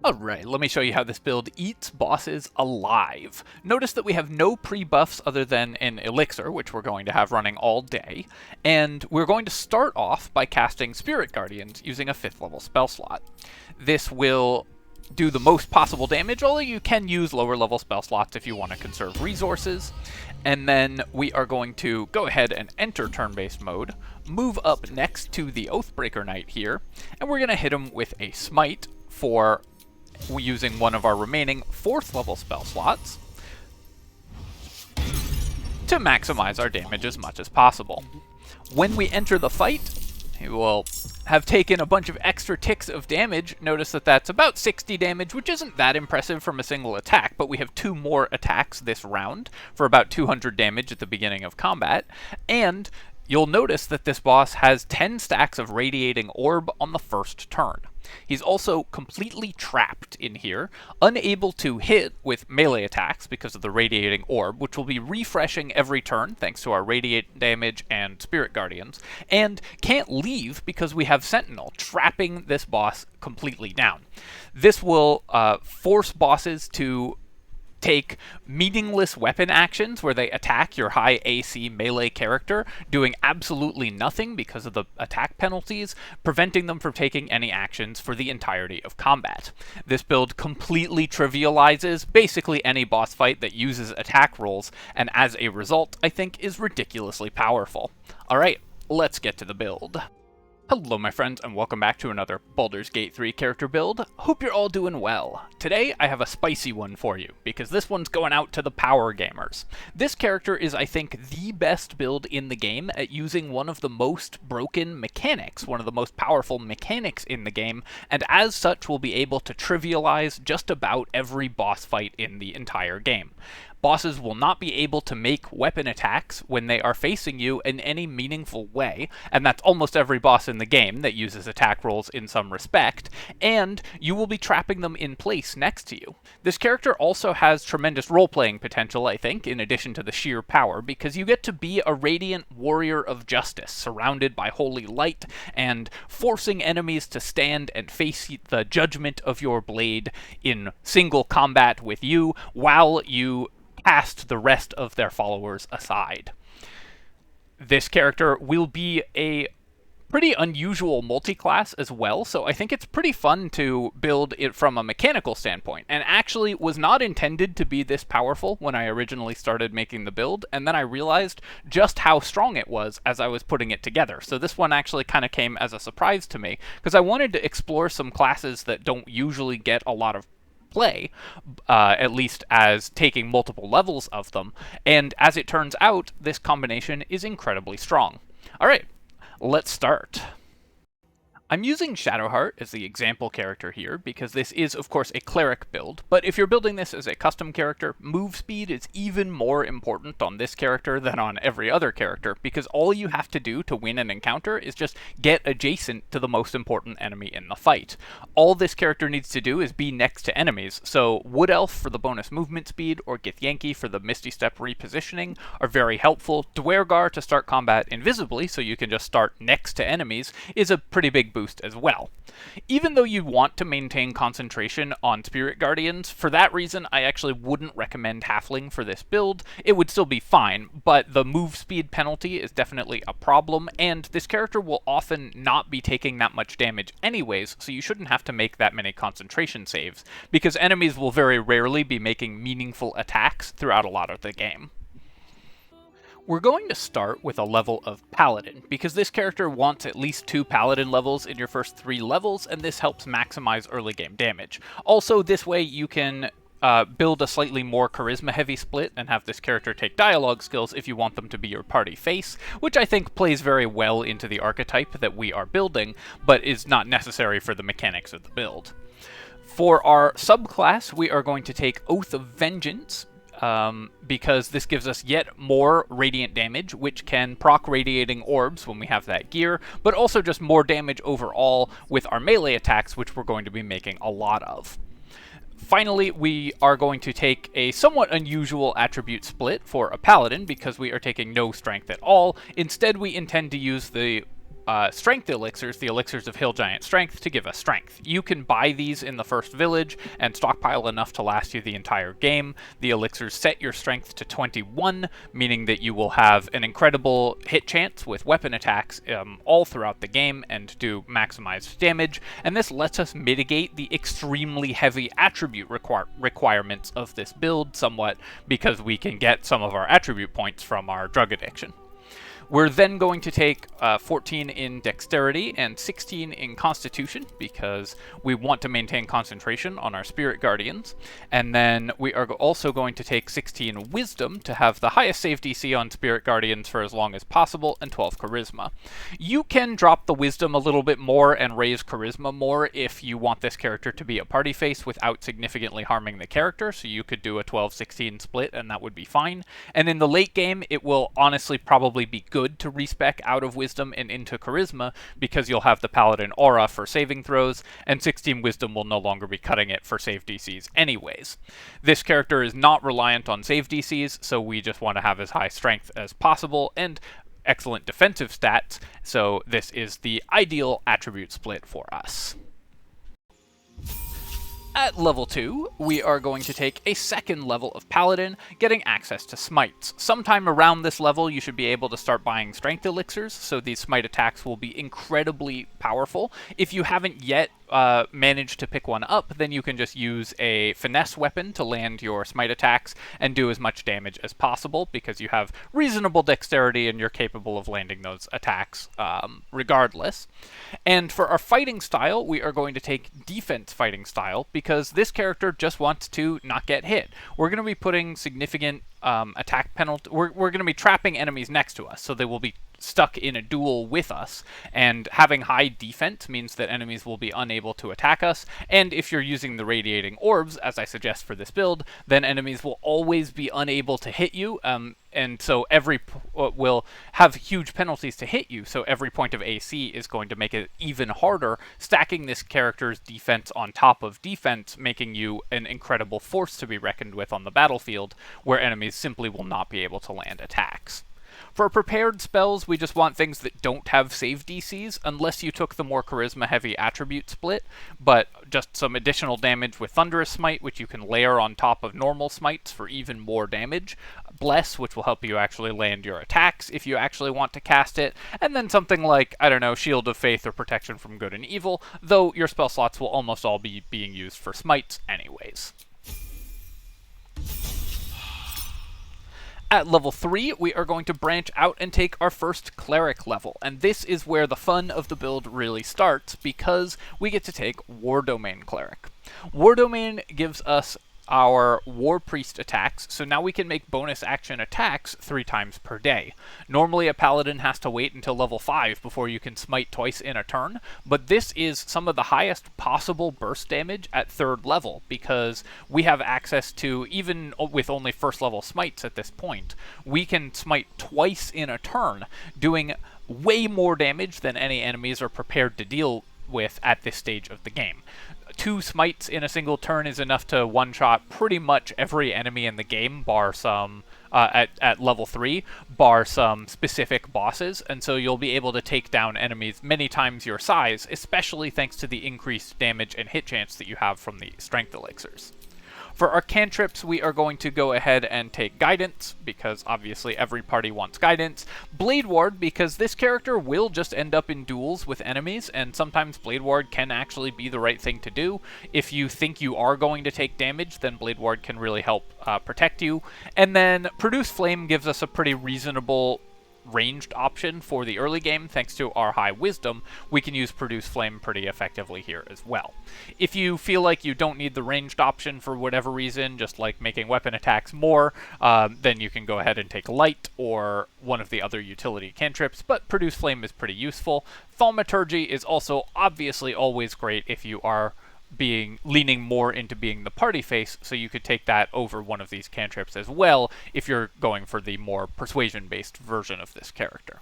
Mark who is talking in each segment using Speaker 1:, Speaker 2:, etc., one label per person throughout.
Speaker 1: Alright, let me show you how this build eats bosses alive. Notice that we have no pre-buffs other than an elixir, which we're going to have running all day, and we're going to start off by casting Spirit Guardians using a 5th level spell slot. This will do the most possible damage, although you can use lower level spell slots if you want to conserve resources. And then we are going to go ahead and enter turn-based mode, move up next to the Oathbreaker Knight here, and we're going to hit him with a smite for using one of our remaining 4th level spell slots to maximize our damage as much as possible. When we enter the fight, he will have taken a bunch of extra ticks of damage. Notice that that's about 60 damage, which isn't that impressive from a single attack, but we have 2 more attacks this round for about 200 damage at the beginning of combat, and you'll notice that this boss has 10 stacks of Radiating Orb on the first turn. He's also completely trapped in here, unable to hit with melee attacks because of the Radiating Orb, which will be refreshing every turn thanks to our Radiate damage and Spirit Guardians, and can't leave because we have Sentinel trapping this boss completely down. This will force bosses to take meaningless weapon actions where they attack your high AC melee character, doing absolutely nothing because of the attack penalties, preventing them from taking any actions for the entirety of combat. This build completely trivializes basically any boss fight that uses attack rolls, and as a result, I think is ridiculously powerful. Alright, let's get to the build. Hello my friends, and welcome back to another Baldur's Gate 3 character build. Hope you're all doing well. Today I have a spicy one for you, because this one's going out to the power gamers. This character is, I think, the best build in the game at using one of the most broken mechanics, one of the most powerful mechanics in the game, and as such will be able to trivialize just about every boss fight in the entire game. Bosses will not be able to make weapon attacks when they are facing you in any meaningful way, and that's almost every boss in the game that uses attack rolls in some respect, and you will be trapping them in place next to you. This character also has tremendous role-playing potential, I think, in addition to the sheer power, because you get to be a radiant warrior of justice, surrounded by holy light, and forcing enemies to stand and face the judgment of your blade in single combat with you, while you cast the rest of their followers aside. This character will be a pretty unusual multi-class as well, so I think it's pretty fun to build it from a mechanical standpoint, and actually was not intended to be this powerful when I originally started making the build, and then I realized just how strong it was as I was putting it together. So this one actually kind of came as a surprise to me, because I wanted to explore some classes that don't usually get a lot of play, at least as taking multiple levels of them, and as it turns out, this combination is incredibly strong. Alright, let's start. I'm using Shadowheart as the example character here, because this is, of course, a Cleric build, but if you're building this as a custom character, move speed is even more important on this character than on every other character, because all you have to do to win an encounter is just get adjacent to the most important enemy in the fight. All this character needs to do is be next to enemies, so Wood Elf for the bonus movement speed, or Githyanki for the Misty Step repositioning are very helpful. Dwergar to start combat invisibly, so you can just start next to enemies, is a pretty big boost as well. Even though you want to maintain concentration on Spirit Guardians, for that reason I actually wouldn't recommend Halfling for this build. It would still be fine, but the move speed penalty is definitely a problem, and this character will often not be taking that much damage anyways, so you shouldn't have to make that many concentration saves, because enemies will very rarely be making meaningful attacks throughout a lot of the game. We're going to start with a level of Paladin, because this character wants at least 2 Paladin levels in your first 3 levels, and this helps maximize early game damage. Also, this way you can build a slightly more charisma-heavy split and have this character take dialogue skills if you want them to be your party face, which I think plays very well into the archetype that we are building, but is not necessary for the mechanics of the build. For our subclass, we are going to take Oath of Vengeance, because this gives us yet more radiant damage, which can proc Radiating Orbs when we have that gear, but also just more damage overall with our melee attacks, which we're going to be making a lot of. Finally, we are going to take a somewhat unusual attribute split for a Paladin, because we are taking no strength at all. Instead, we intend to use the strength elixirs, the elixirs of Hill Giant Strength, to give us strength. You can buy these in the first village and stockpile enough to last you the entire game. The elixirs set your strength to 21, meaning that you will have an incredible hit chance with weapon attacks all throughout the game and do maximized damage, and this lets us mitigate the extremely heavy attribute requirements of this build somewhat, because we can get some of our attribute points from our drug addiction. We're then going to take 14 in Dexterity and 16 in Constitution, because we want to maintain concentration on our Spirit Guardians. And then we are also going to take 16 Wisdom to have the highest save DC on Spirit Guardians for as long as possible, and 12 Charisma. You can drop the Wisdom a little bit more and raise Charisma more if you want this character to be a party face without significantly harming the character, so you could do a 12-16 split and that would be fine. And in the late game, it will honestly probably be good to respec out of Wisdom and into Charisma, because you'll have the Paladin aura for saving throws, and 16 Wisdom will no longer be cutting it for save DCs anyways. This character is not reliant on save DCs, so we just want to have as high strength as possible and excellent defensive stats, so this is the ideal attribute split for us. At level 2, we are going to take a second level of Paladin, getting access to smites. Sometime around this level, you should be able to start buying strength elixirs, so these smite attacks will be incredibly powerful. If you haven't yet managed to pick one up, then you can just use a finesse weapon to land your smite attacks and do as much damage as possible, because you have reasonable dexterity and you're capable of landing those attacks regardless. And for our fighting style, we are going to take defense fighting style, because this character just wants to not get hit. We're going to be putting significant attack penalty. We're going to be trapping enemies next to us, so they will be stuck in a duel with us, and having high defense means that enemies will be unable to attack us, and if you're using the radiating orbs, as I suggest for this build, then enemies will always be unable to hit you, and so every will have huge penalties to hit you, so every point of AC is going to make it even harder, stacking this character's defense on top of defense, making you an incredible force to be reckoned with on the battlefield, where enemies simply will not be able to land attacks. For prepared spells, we just want things that don't have save DCs, unless you took the more charisma-heavy attribute split, but just some additional damage with Thunderous Smite, which you can layer on top of normal smites for even more damage. Bless, which will help you actually land your attacks if you actually want to cast it, and then something like, I don't know, Shield of Faith or Protection from Good and Evil, though your spell slots will almost all be being used for smites anyways. At level 3, we are going to branch out and take our first Cleric level, and this is where the fun of the build really starts, because we get to take War Domain Cleric. War Domain gives us our War Priest attacks, so now we can make bonus action attacks 3 times per day. Normally a Paladin has to wait until level 5 before you can smite twice in a turn, but this is some of the highest possible burst damage at 3rd level, because we have access to, even with only 1st level smites at this point, we can smite twice in a turn, doing way more damage than any enemies are prepared to deal with at this stage of the game. 2 smites in a single turn is enough to one-shot pretty much every enemy in the game, bar some, at level 3, bar some specific bosses, and so you'll be able to take down enemies many times your size, especially thanks to the increased damage and hit chance that you have from the strength elixirs. For our cantrips, we are going to go ahead and take Guidance, because obviously every party wants Guidance. Blade Ward, because this character will just end up in duels with enemies, and sometimes Blade Ward can actually be the right thing to do. If you think you are going to take damage, then Blade Ward can really help protect you. And then Produce Flame gives us a pretty reasonable ranged option for the early game. Thanks to our high wisdom, we can use Produce Flame pretty effectively here as well. If you feel like you don't need the ranged option for whatever reason, just like making weapon attacks more, then you can go ahead and take Light or one of the other utility cantrips, but Produce Flame is pretty useful. Thaumaturgy is also obviously always great if you are leaning more into being the party face, so you could take that over one of these cantrips as well if you're going for the more persuasion-based version of this character.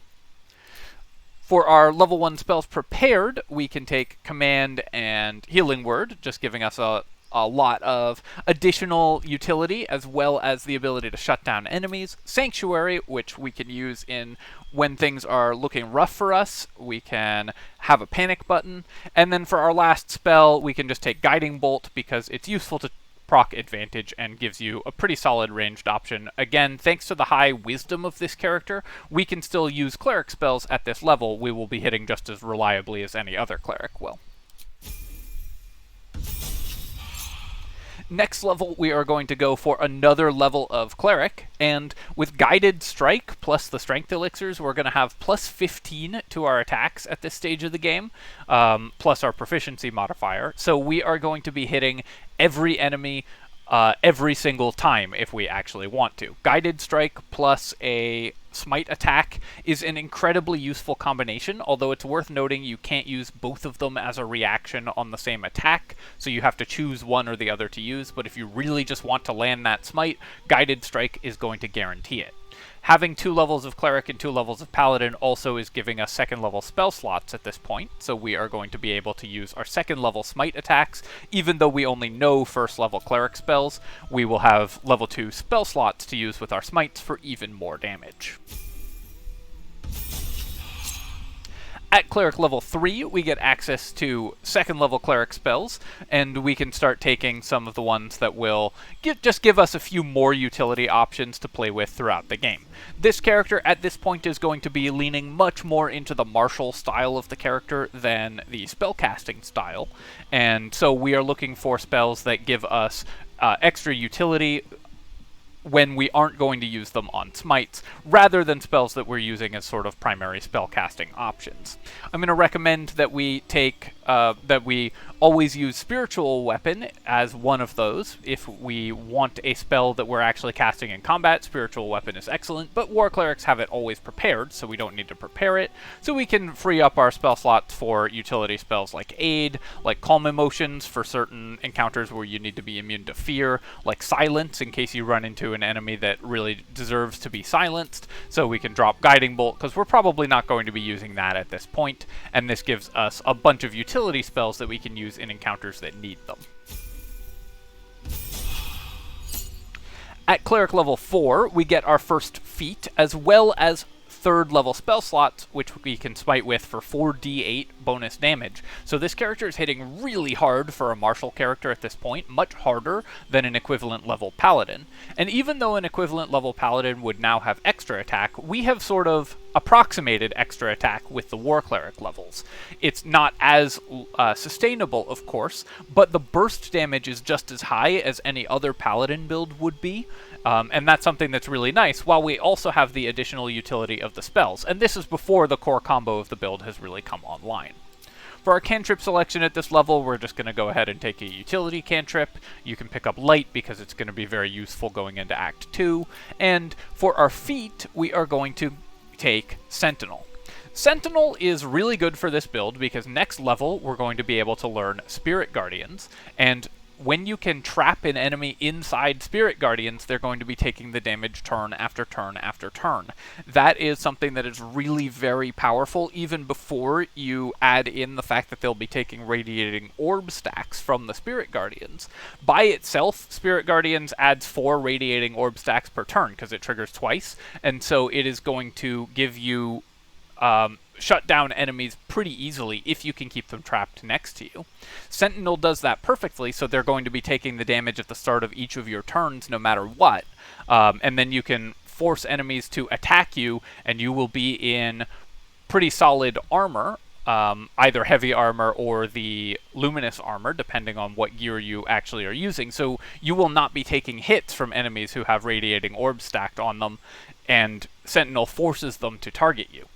Speaker 1: For our level 1 spells prepared, we can take Command and Healing Word, just giving us a a lot of additional utility, as well as the ability to shut down enemies. Sanctuary, which we can use in when things are looking rough for us. We can have a panic button. And then for our last spell, we can just take Guiding Bolt, because it's useful to proc advantage and gives you a pretty solid ranged option. Again, thanks to the high wisdom of this character, we can still use cleric spells at this level. We will be hitting just as reliably as any other cleric will. Next level, we are going to go for another level of Cleric, and with Guided Strike plus the Strength Elixirs, we're going to have plus 15 to our attacks at this stage of the game, plus our Proficiency modifier. So we are going to be hitting every enemy every single time if we actually want to. Guided Strike plus a Smite attack is an incredibly useful combination, although it's worth noting you can't use both of them as a reaction on the same attack, so you have to choose one or the other to use, but if you really just want to land that Smite, Guided Strike is going to guarantee it. Having 2 levels of Cleric and 2 levels of Paladin also is giving us 2nd level spell slots at this point, so we are going to be able to use our 2nd level Smite attacks. Even though we only know 1st level Cleric spells, we will have level 2 spell slots to use with our Smites for even more damage. At Cleric level 3, we get access to 2nd level Cleric spells, and we can start taking some of the ones that will just give us a few more utility options to play with throughout the game. This character at this point is going to be leaning much more into the martial style of the character than the spellcasting style, and so we are looking for spells that give us extra utility when we aren't going to use them on smites, rather than spells that we're using as sort of primary spellcasting options. I'm going to recommend that we always use Spiritual Weapon as one of those. If we want a spell that we're actually casting in combat, Spiritual Weapon is excellent, but War Clerics have it always prepared, so we don't need to prepare it. So we can free up our spell slots for utility spells like Aid, like Calm Emotions for certain encounters where you need to be immune to fear, like Silence in case you run into an enemy that really deserves to be silenced. So we can drop Guiding Bolt, because we're probably not going to be using that at this point, and this gives us a bunch of utility spells that we can use in encounters that need them. At Cleric level 4, we get our first feat, as well as 3rd level spell slots, which we can smite with for 4d8 bonus damage. So this character is hitting really hard for a martial character at this point, much harder than an equivalent level paladin. And even though an equivalent level paladin would now have extra attack, we have sort of approximated extra attack with the War Cleric levels. It's not as sustainable, of course, but the burst damage is just as high as any other paladin build would be. And that's something that's really nice, while we also have the additional utility of the spells. And this is before the core combo of the build has really come online. For our cantrip selection at this level, we're just going to go ahead and take a utility cantrip. You can pick up Light because it's going to be very useful going into Act 2. And for our feat, we are going to take Sentinel. Sentinel is really good for this build because next level we're going to be able to learn Spirit Guardians, and when you can trap an enemy inside Spirit Guardians, they're going to be taking the damage turn after turn after turn. That is something that is really very powerful, even before you add in the fact that they'll be taking Radiating Orb stacks from the Spirit Guardians. By itself, Spirit Guardians adds 4 Radiating Orb stacks per turn, because it triggers twice, and so it is going to give you shut down enemies pretty easily if you can keep them trapped next to you. Sentinel does that perfectly, so they're going to be taking the damage at the start of each of your turns no matter what, and then you can force enemies to attack you, and you will be in pretty solid armor, either heavy armor or the luminous armor, depending on what gear you actually are using, so you will not be taking hits from enemies who have Radiating Orbs stacked on them, and Sentinel forces them to target you.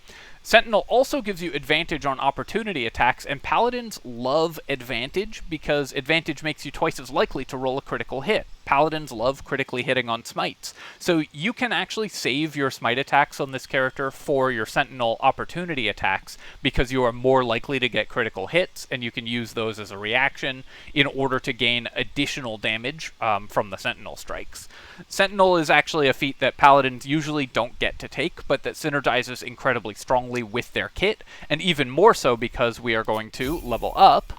Speaker 1: Sentinel also gives you advantage on opportunity attacks, and Paladins love advantage because advantage makes you twice as likely to roll a critical hit. Paladins love critically hitting on smites. So you can actually save your smite attacks on this character for your Sentinel opportunity attacks because you are more likely to get critical hits, and you can use those as a reaction in order to gain additional damage from the Sentinel strikes. Sentinel is actually a feat that Paladins usually don't get to take, but that synergizes incredibly strongly with their kit, and even more so because we are going to level up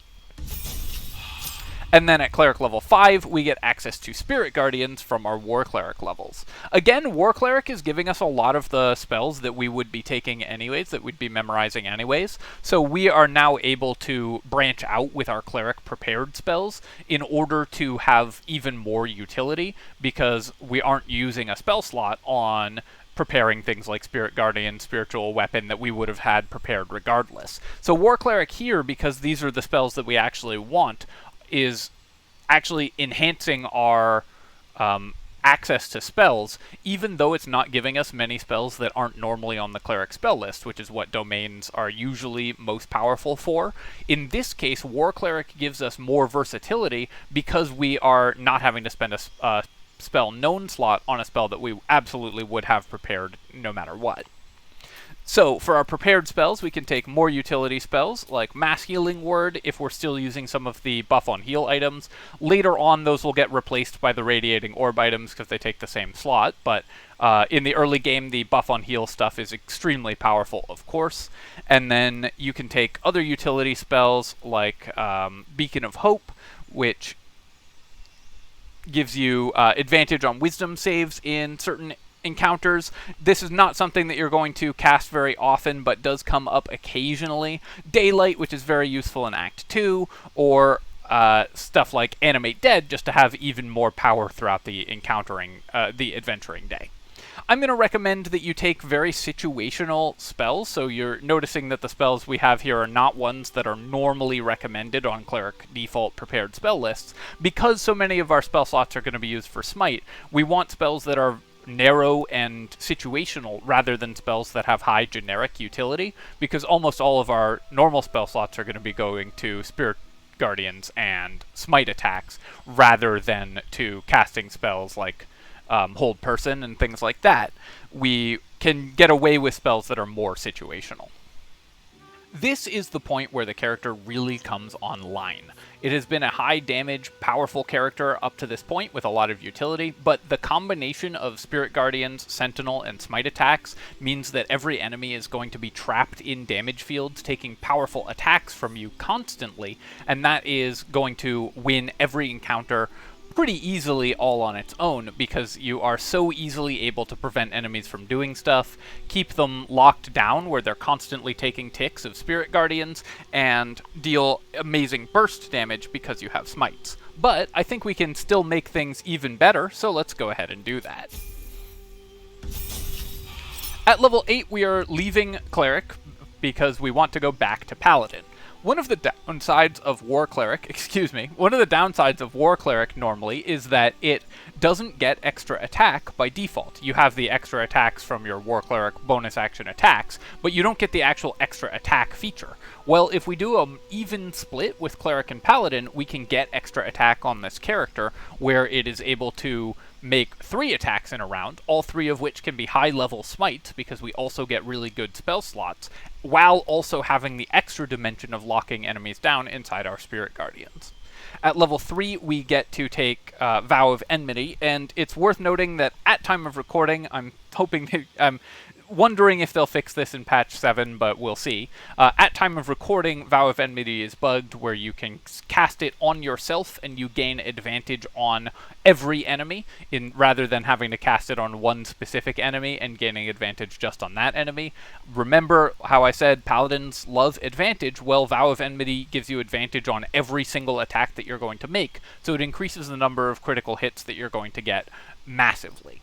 Speaker 1: And then at Cleric level 5, we get access to Spirit Guardians from our War Cleric levels. Again, War Cleric is giving us a lot of the spells that we would be taking anyways, that we'd be memorizing anyways. So we are now able to branch out with our Cleric prepared spells in order to have even more utility, because we aren't using a spell slot on preparing things like Spirit Guardian, Spiritual Weapon that we would have had prepared regardless. So War Cleric here, because these are the spells that we actually want, is actually enhancing our access to spells, even though it's not giving us many spells that aren't normally on the Cleric spell list, which is what domains are usually most powerful for. In this case, War Cleric gives us more versatility because we are not having to spend a spell known slot on a spell that we absolutely would have prepared no matter what. So for our prepared spells, we can take more utility spells like Mass Healing Word if we're still using some of the buff on heal items. Later on, those will get replaced by the Radiating Orb items because they take the same slot, but in the early game, the buff on heal stuff is extremely powerful, of course. And then you can take other utility spells like Beacon of Hope, which gives you advantage on wisdom saves in certain encounters. This is not something that you're going to cast very often, but does come up occasionally. Daylight, which is very useful in Act 2, or stuff like Animate Dead, just to have even more power throughout the adventuring day. I'm going to recommend that you take very situational spells, so you're noticing that the spells we have here are not ones that are normally recommended on Cleric default prepared spell lists. Because so many of our spell slots are going to be used for Smite, we want spells that are narrow and situational rather than spells that have high generic utility, because almost all of our normal spell slots are going to be going to Spirit Guardians and Smite attacks rather than to casting spells like Hold Person and things like that. We can get away with spells that are more situational. This is the point where the character really comes online. It has been a high damage, powerful character up to this point with a lot of utility, but the combination of Spirit Guardians, Sentinel, and Smite attacks means that every enemy is going to be trapped in damage fields, taking powerful attacks from you constantly, and that is going to win every encounter pretty easily all on its own, because you are so easily able to prevent enemies from doing stuff, keep them locked down where they're constantly taking ticks of Spirit Guardians, and deal amazing burst damage because you have smites. But I think we can still make things even better, so let's go ahead and do that. At level 8, we are leaving Cleric because we want to go back to Paladin. One of the downsides of War Cleric normally is that it doesn't get extra attack by default. You have the extra attacks from your War Cleric bonus action attacks, but you don't get the actual extra attack feature. Well, if we do an even split with Cleric and Paladin, we can get extra attack on this character, where it is able to make 3 attacks in a round, all 3 of which can be high-level smites, because we also get really good spell slots, while also having the extra dimension of locking enemies down inside our Spirit Guardians. At level 3, we get to take Vow of Enmity, and it's worth noting that at time of recording, I'm wondering if they'll fix this in patch 7, but we'll see. At time of recording, Vow of Enmity is bugged, where you can cast it on yourself and you gain advantage on every enemy, rather than having to cast it on one specific enemy and gaining advantage just on that enemy. Remember how I said Paladins love advantage? Well, Vow of Enmity gives you advantage on every single attack that you're going to make, so it increases the number of critical hits that you're going to get massively.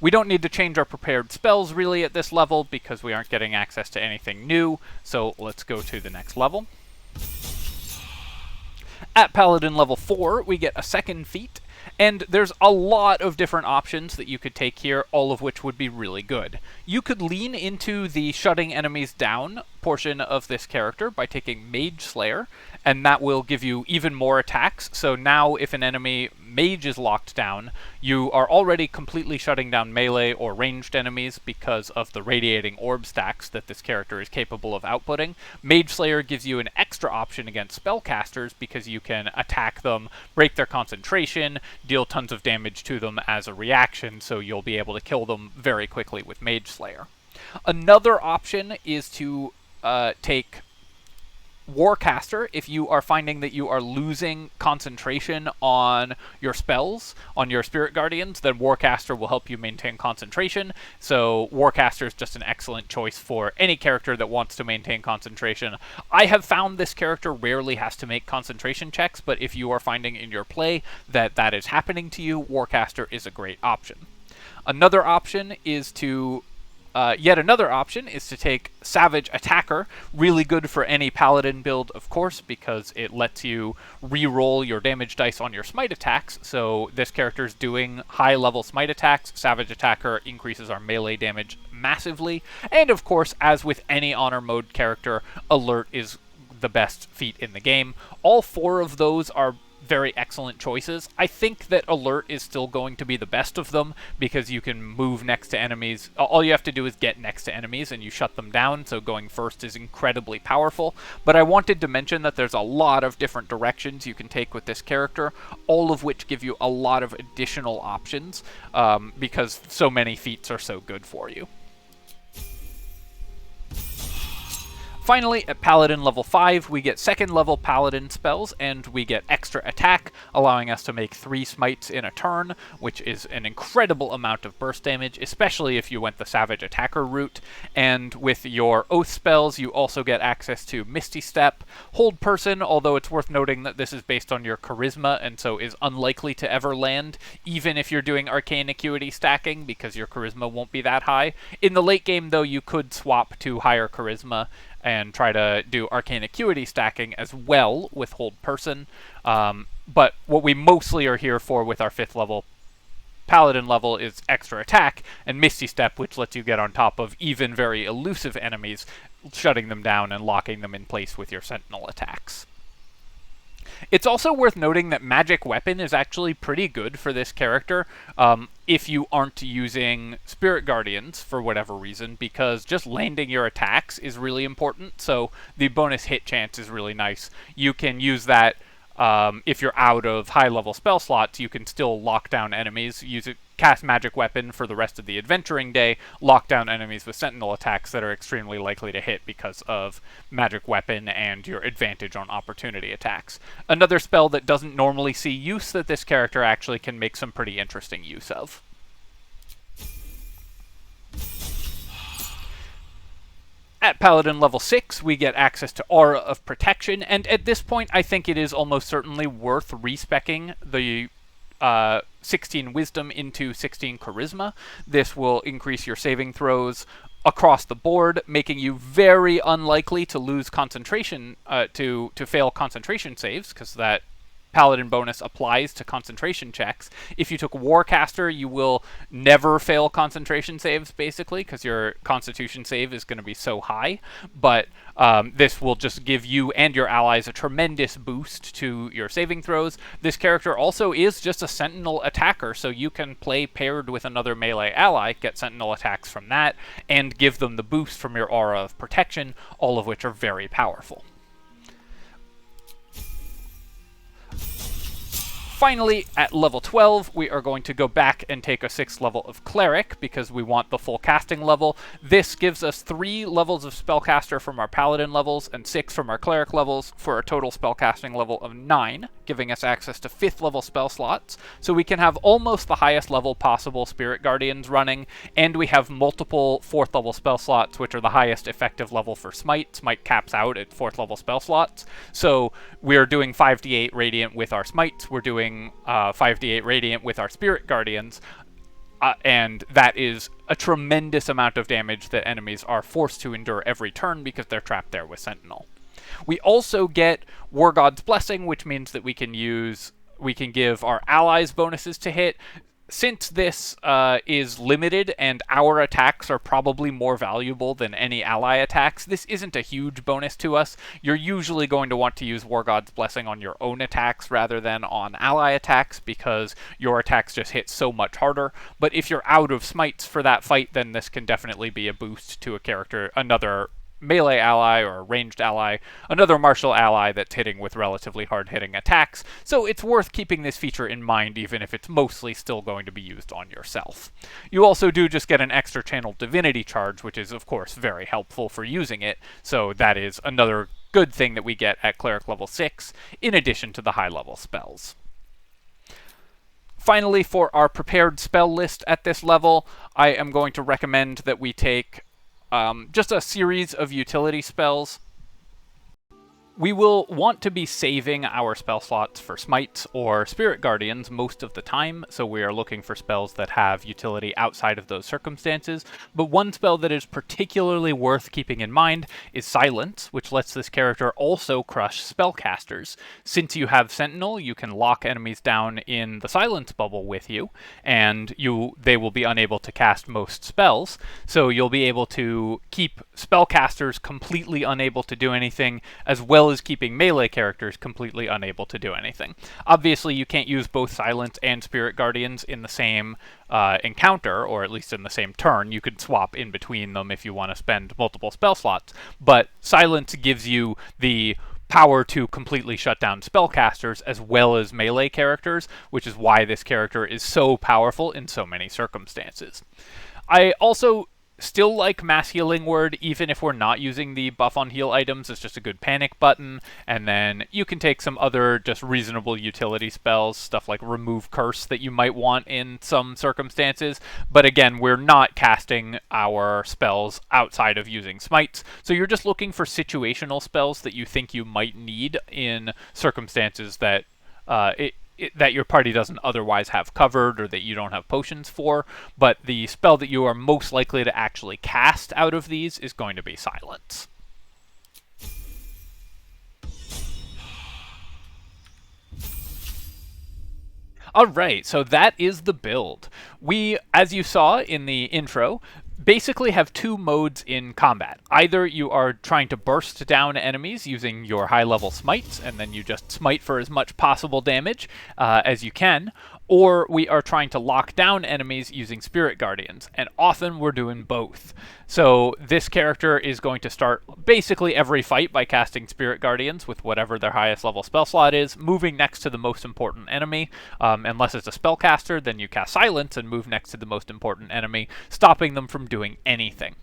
Speaker 1: We don't need to change our prepared spells really at this level because we aren't getting access to anything new, so let's go to the next level. At Paladin level 4, we get a second feat, and there's a lot of different options that you could take here, all of which would be really good. You could lean into the shutting enemies down portion of this character by taking Mage Slayer, and that will give you even more attacks. So now if an enemy mage is locked down, you are already completely shutting down melee or ranged enemies because of the radiating orb stacks that this character is capable of outputting. Mage Slayer gives you an extra option against spellcasters because you can attack them, break their concentration, deal tons of damage to them as a reaction, so you'll be able to kill them very quickly with Mage Slayer. Another option is to take Warcaster, if you are finding that you are losing concentration on your spells, on your Spirit Guardians, then Warcaster will help you maintain concentration. So Warcaster is just an excellent choice for any character that wants to maintain concentration. I have found this character rarely has to make concentration checks, but if you are finding in your play that that is happening to you, Warcaster is a great option. Another option is to Yet another option is to take Savage Attacker, really good for any Paladin build, of course, because it lets you re-roll your damage dice on your smite attacks. So this character's doing high-level smite attacks. Savage Attacker increases our melee damage massively. And of course, as with any honor mode character, Alert is the best feat in the game. All four of those are very excellent choices. I think that Alert is still going to be the best of them because you can move next to enemies. All you have to do is get next to enemies and you shut them down, so going first is incredibly powerful. But I wanted to mention that there's a lot of different directions you can take with this character, all of which give you a lot of additional options because so many feats are so good for you. Finally, at Paladin level 5, we get second level Paladin spells, and we get extra attack, allowing us to make 3 smites in a turn, which is an incredible amount of burst damage, especially if you went the Savage Attacker route. And with your Oath spells, you also get access to Misty Step, Hold Person, although it's worth noting that this is based on your Charisma, and so is unlikely to ever land, even if you're doing Arcane Acuity stacking, because your Charisma won't be that high. In the late game, though, you could swap to higher Charisma and try to do Arcane Acuity stacking as well with Hold Person. But what we mostly are here for with our 5th level Paladin level is extra attack, and Misty Step, which lets you get on top of even very elusive enemies, shutting them down and locking them in place with your Sentinel attacks. It's also worth noting that Magic Weapon is actually pretty good for this character if you aren't using Spirit Guardians for whatever reason, because just landing your attacks is really important, so the bonus hit chance is really nice. You can use that if you're out of high-level spell slots. You can still lock down enemies, cast Magic Weapon for the rest of the adventuring day, lock down enemies with Sentinel attacks that are extremely likely to hit because of Magic Weapon and your advantage on opportunity attacks. Another spell that doesn't normally see use that this character actually can make some pretty interesting use of. At Paladin level 6, we get access to Aura of Protection, and at this point I think it is almost certainly worth respecking the 16 Wisdom into 16 Charisma. This will increase your saving throws across the board, making you very unlikely to lose concentration, to fail concentration saves, because that Paladin bonus applies to concentration checks. If you took Warcaster, you will never fail concentration saves, basically, because your Constitution save is going to be so high. But this will just give you and your allies a tremendous boost to your saving throws. This character also is just a Sentinel attacker, so you can play paired with another melee ally, get Sentinel attacks from that, and give them the boost from your Aura of Protection, all of which are very powerful. Finally, at level 12, we are going to go back and take a 6th level of Cleric, because we want the full casting level. This gives us 3 levels of Spellcaster from our Paladin levels, and 6 from our Cleric levels, for a total spellcasting level of 9, giving us access to 5th level spell slots. So we can have almost the highest level possible Spirit Guardians running, and we have multiple 4th level spell slots, which are the highest effective level for Smite. Smite caps out at 4th level spell slots. So we're doing 5d8 Radiant with our Smites, we're doing 5d8 Radiant with our Spirit Guardians, and that is a tremendous amount of damage that enemies are forced to endure every turn because they're trapped there with Sentinel. We also get War God's Blessing, which means that we can give our allies bonuses to hit. Since this is limited and our attacks are probably more valuable than any ally attacks, this isn't a huge bonus to us. You're usually going to want to use War God's Blessing on your own attacks rather than on ally attacks, because your attacks just hit so much harder. But if you're out of smites for that fight, then this can definitely be a boost to a character, another melee ally or a ranged ally, another martial ally that's hitting with relatively hard-hitting attacks, so it's worth keeping this feature in mind even if it's mostly still going to be used on yourself. You also do just get an extra channel divinity charge, which is of course very helpful for using it, so that is another good thing that we get at Cleric level 6, in addition to the high-level spells. Finally, for our prepared spell list at this level, I am going to recommend that we take just a series of utility spells. We will want to be saving our spell slots for Smites or Spirit Guardians most of the time, so we are looking for spells that have utility outside of those circumstances. But one spell that is particularly worth keeping in mind is Silence, which lets this character also crush spellcasters. Since you have Sentinel, you can lock enemies down in the Silence bubble with you, and they will be unable to cast most spells, so you'll be able to keep spellcasters completely unable to do anything, as well as keeping melee characters completely unable to do anything. Obviously, you can't use both Silence and Spirit Guardians in the same encounter, or at least in the same turn. You could swap in between them if you want to spend multiple spell slots, but Silence gives you the power to completely shut down spellcasters as well as melee characters, which is why this character is so powerful in so many circumstances. I also still like Mass Healing Word, even if we're not using the buff on heal items. It's just a good panic button, and then you can take some other just reasonable utility spells, stuff like Remove Curse that you might want in some circumstances, but again, we're not casting our spells outside of using Smites, so you're just looking for situational spells that you think you might need in circumstances that that your party doesn't otherwise have covered or that you don't have potions for, but the spell that you are most likely to actually cast out of these is going to be Silence. Alright, so that is the build. We, as you saw in the intro, basically have two modes in combat. Either you are trying to burst down enemies using your high-level smites, and then you just smite for as much possible damage as you can, or we are trying to lock down enemies using Spirit Guardians, and often we're doing both. So this character is going to start basically every fight by casting Spirit Guardians with whatever their highest level spell slot is, moving next to the most important enemy. Unless it's a spellcaster, then you cast Silence and move next to the most important enemy, stopping them from doing anything.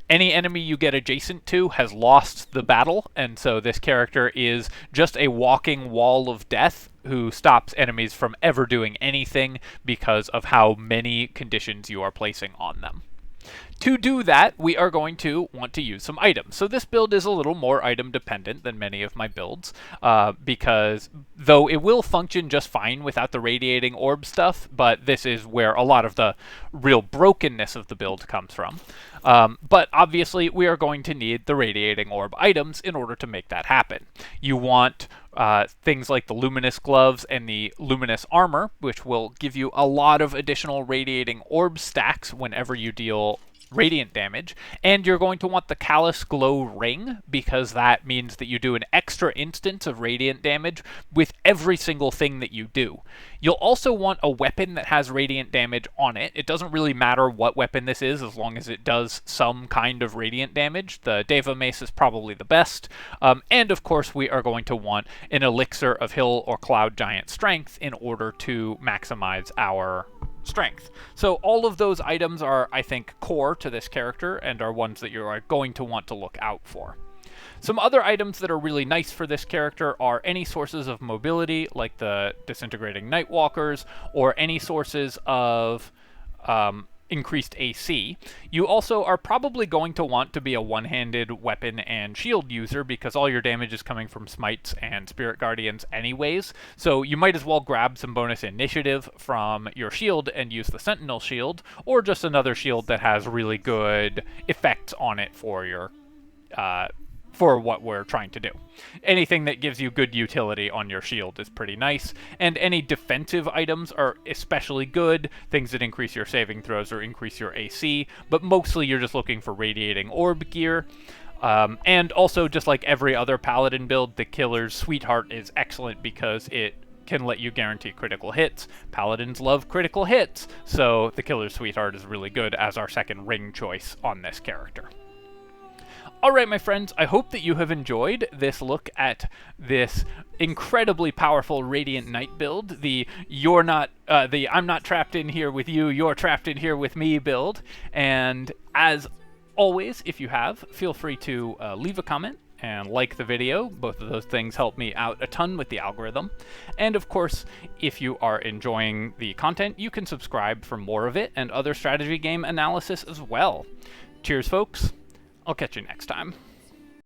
Speaker 1: Any enemy you get adjacent to has lost the battle, and so this character is just a walking wall of death who stops enemies from ever doing anything because of how many conditions you are placing on them. To do that, we are going to want to use some items. So this build is a little more item dependent than many of my builds, because though it will function just fine without the radiating orb stuff, but this is where a lot of the real brokenness of the build comes from. But obviously, we are going to need the radiating orb items in order to make that happen. You want things like the luminous gloves and the luminous armor, which will give you a lot of additional radiating orb stacks whenever you deal radiant damage, and you're going to want the Callous Glow Ring, because that means that you do an extra instance of radiant damage with every single thing that you do. You'll also want a weapon that has radiant damage on it. It doesn't really matter what weapon this is, as long as it does some kind of radiant damage. The Deva Mace is probably the best, and of course we are going to want an Elixir of Hill or Cloud Giant Strength in order to maximize our strength. So all of those items are, I think, core to this character and are ones that you are going to want to look out for. Some other items that are really nice for this character are any sources of mobility, like the Disintegrating Nightwalkers, or any sources of increased AC. You also are probably going to want to be a one-handed weapon and shield user, because all your damage is coming from Smites and Spirit Guardians anyways, so you might as well grab some bonus initiative from your shield and use the Sentinel shield, or just another shield that has really good effects on it for your for what we're trying to do. Anything that gives you good utility on your shield is pretty nice, and any defensive items are especially good, things that increase your saving throws or increase your AC, but mostly you're just looking for radiating orb gear. And also, just like every other Paladin build, the Killer's Sweetheart is excellent because it can let you guarantee critical hits. Paladins love critical hits, so the Killer's Sweetheart is really good as our second ring choice on this character. Alright, my friends, I hope that you have enjoyed this look at this incredibly powerful Radiant Knight build, the I'm not trapped in here with you, you're trapped in here with me build. And as always, if you have, feel free to leave a comment and like the video. Both of those things help me out a ton with the algorithm. And of course, if you are enjoying the content, you can subscribe for more of it and other strategy game analysis as well. Cheers, folks. I'll catch you next time.